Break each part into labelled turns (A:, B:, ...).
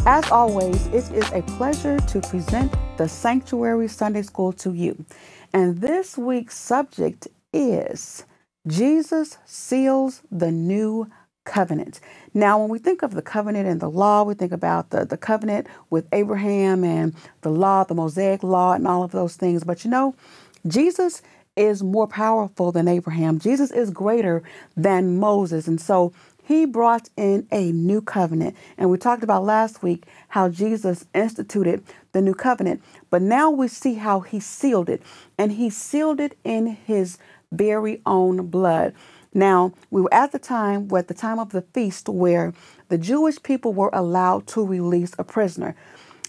A: As always, it is a pleasure to present the Sanctuary Sunday School to you. And this week's subject is Jesus seals the new covenant. Now, when we think of the covenant and the law, we think about the covenant with Abraham and the law, the Mosaic law, and all of those things. But Jesus is more powerful than Abraham. Jesus is greater than Moses. And so he brought in a new covenant. And we talked about last week how Jesus instituted the new covenant. But now we see how he sealed it. And he sealed it in his very own blood. Now, we were at the time of the feast where the Jewish people were allowed to release a prisoner.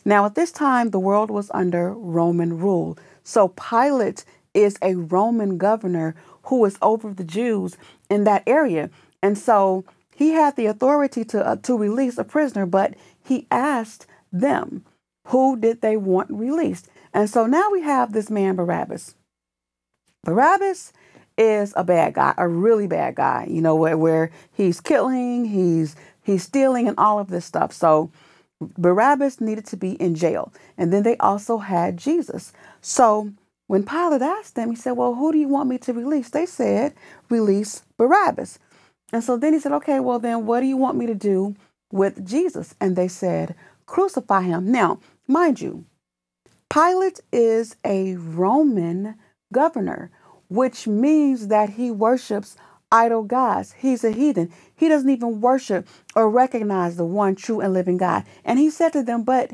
A: Now, at this time, the world was under Roman rule. So Pilate is a Roman governor who is over the Jews in that area. And so he had the authority to release a prisoner, but he asked them, who did they want released? And so now we have this man, Barabbas. Barabbas is a bad guy, a really bad guy, where he's killing, he's stealing and all of this stuff. So Barabbas needed to be in jail. And then they also had Jesus. So when Pilate asked them, he said, well, who do you want me to release? They said, release Barabbas. And so then he said, okay, well, then what do you want me to do with Jesus? And they said, crucify him. Now, mind you, Pilate is a Roman governor, which means that he worships idol gods. He's a heathen. He doesn't even worship or recognize the one true and living God. And he said to them, but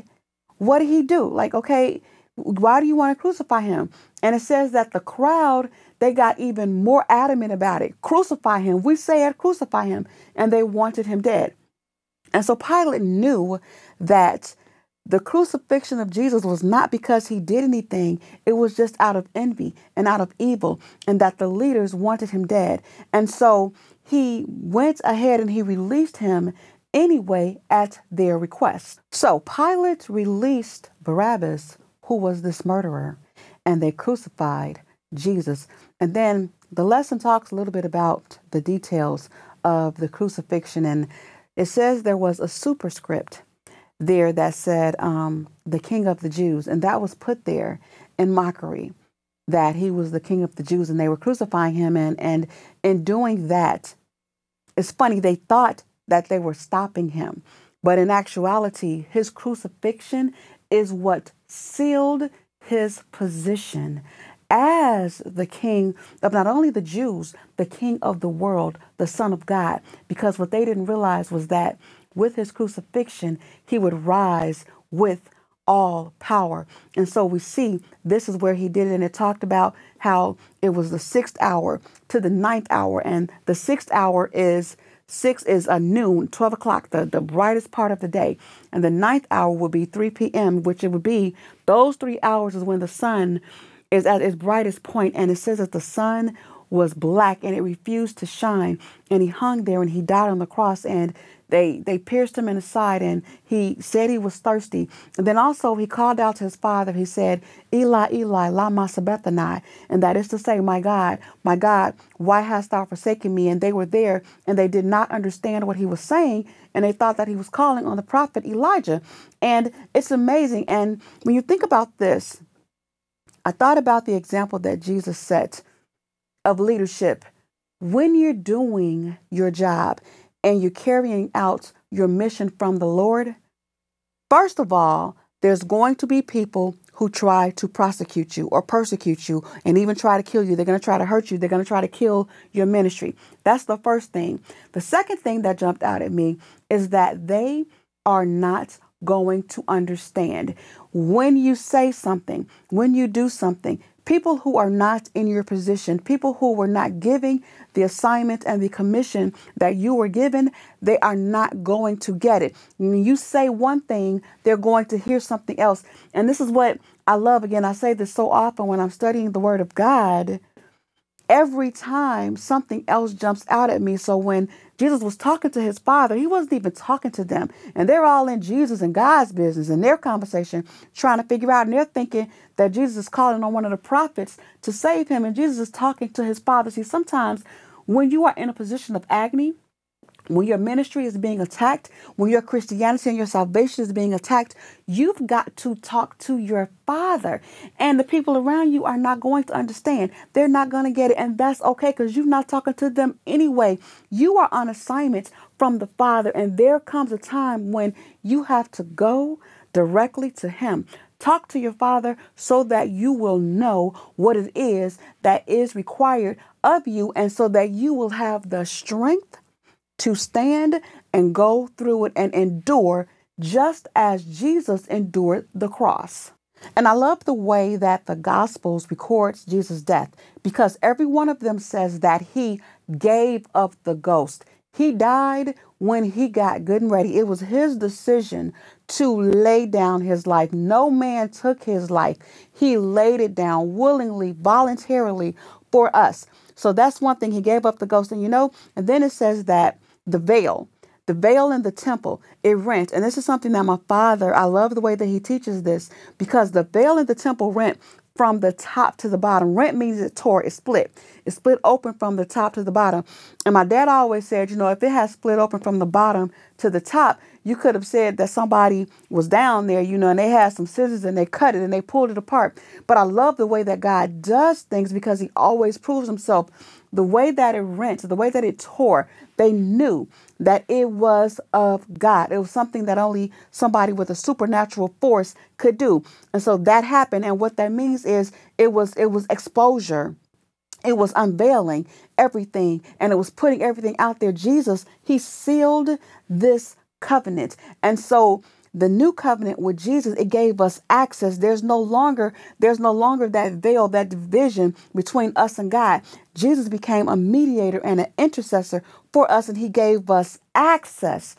A: what did he do? Okay, why do you want to crucify him? And it says that the crowd, they got even more adamant about it. Crucify him. We said crucify him. And they wanted him dead. And so Pilate knew that the crucifixion of Jesus was not because he did anything. It was just out of envy and out of evil, and that the leaders wanted him dead. And so he went ahead and he released him anyway at their request. So Pilate released Barabbas, who was this murderer, and they crucified Jesus. And then the lesson talks a little bit about the details of the crucifixion. And it says there was a superscript there that said the King of the Jews. And that was put there in mockery, that he was the King of the Jews and they were crucifying him. And in doing that, it's funny, they thought that they were stopping him. But in actuality, his crucifixion is what sealed his position as the king of not only the Jews, the king of the world, the Son of God. Because what they didn't realize was that with his crucifixion, he would rise with all power. And so we see this is where he did it. And it talked about how it was the 6th hour to the 9th hour. And the 6th hour is a noon, 12 o'clock, the brightest part of the day. And the 9th hour would be 3 p.m., which it would be those 3 hours is when the sun is at its brightest point. And it says that the sun was black and it refused to shine. And he hung there and he died on the cross, and they pierced him in the side, and he said he was thirsty. And then also he called out to his father. He said, Eli, Eli, lama sabachthani. And that is to say, my God, why hast thou forsaken me? And they were there and they did not understand what he was saying. And they thought that he was calling on the prophet Elijah. And it's amazing. And when you think about this, I thought about the example that Jesus set of leadership. When you're doing your job and you're carrying out your mission from the Lord, first of all, there's going to be people who try to prosecute you or persecute you and even try to kill you. They're going to try to hurt you. They're going to try to kill your ministry. That's the first thing. The second thing that jumped out at me is that they are not going to understand. When you say something, when you do something, people who are not in your position, people who were not giving the assignment and the commission that you were given, they are not going to get it. When you say one thing, they're going to hear something else. And this is what I love. Again, I say this so often when I'm studying the Word of God. Every time something else jumps out at me. So when Jesus was talking to his Father, he wasn't even talking to them. And they're all in Jesus and God's business in their conversation, trying to figure out. And they're thinking that Jesus is calling on one of the prophets to save him. And Jesus is talking to his Father. See, sometimes when you are in a position of agony, When your ministry is being attacked, when your Christianity and your salvation is being attacked, you've got to talk to your Father. And the people around you are not going to understand. They're not going to get it. And that's okay, because you're not talking to them anyway. You are on assignment from the Father. And there comes a time when you have to go directly to Him. Talk to your Father so that you will know what it is that is required of you, and so that you will have the strength to stand and go through it and endure, just as Jesus endured the cross. And I love the way that the Gospels records Jesus' death, because every one of them says that He gave up the ghost. He died when He got good and ready. It was His decision to lay down His life. No man took His life. He laid it down willingly, voluntarily for us. So that's one thing. He gave up the ghost. And then it says that the veil in the temple, it rent. And this is something that my father, I love the way that he teaches this, because the veil in the temple rent from the top to the bottom. Rent means it tore, it split. It split open from the top to the bottom. And my dad always said, if it has split open from the bottom to the top, you could have said that somebody was down there, and they had some scissors and they cut it and they pulled it apart. But I love the way that God does things, because He always proves Himself. The way that it rent, the way that it tore, they knew that it was of God. It was something that only somebody with a supernatural force could do. And so that happened. And what that means is it was exposure. It was unveiling everything, and it was putting everything out there. Jesus, He sealed this covenant. And so the new covenant with Jesus, it gave us access. There's no longer that veil, that division between us and God. Jesus became a mediator and an intercessor for us, and He gave us access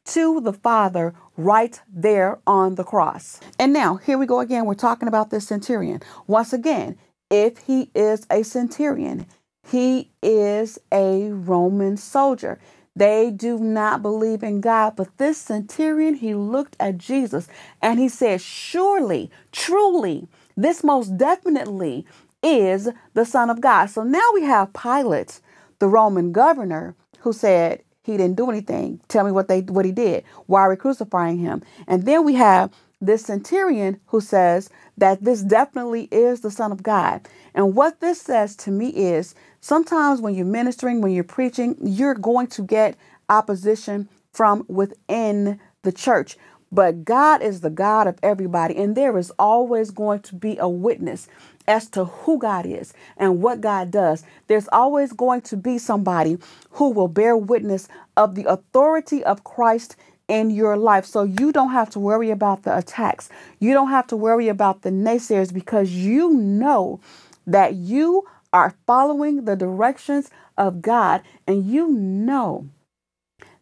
A: to the Father right there on the cross. And now here we go again. We're talking about this centurion. Once again, if he is a centurion, he is a Roman soldier. They do not believe in God. But this centurion, he looked at Jesus and he said, surely, truly, this most definitely is the Son of God. So now we have Pilate, the Roman governor, who said he didn't do anything. Tell me what he did. Why are we crucifying him? And then we have this centurion who says that this definitely is the Son of God. And what this says to me is, sometimes when you're ministering, when you're preaching, you're going to get opposition from within the church. But God is the God of everybody. And there is always going to be a witness as to who God is and what God does. There's always going to be somebody who will bear witness of the authority of Christ in your life. So you don't have to worry about the attacks. You don't have to worry about the naysayers, because you know that you are following the directions of God, and you know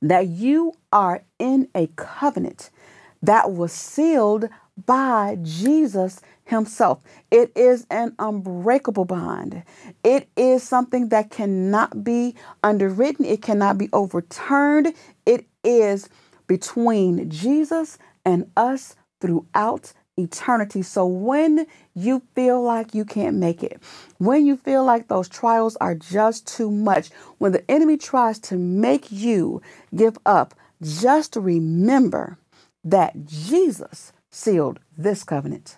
A: that you are in a covenant that was sealed by Jesus Himself. It is an unbreakable bond. It is something that cannot be underwritten. It cannot be overturned. It is between Jesus and us throughout eternity. So when you feel like you can't make it, when you feel like those trials are just too much, when the enemy tries to make you give up, just remember that Jesus sealed this covenant.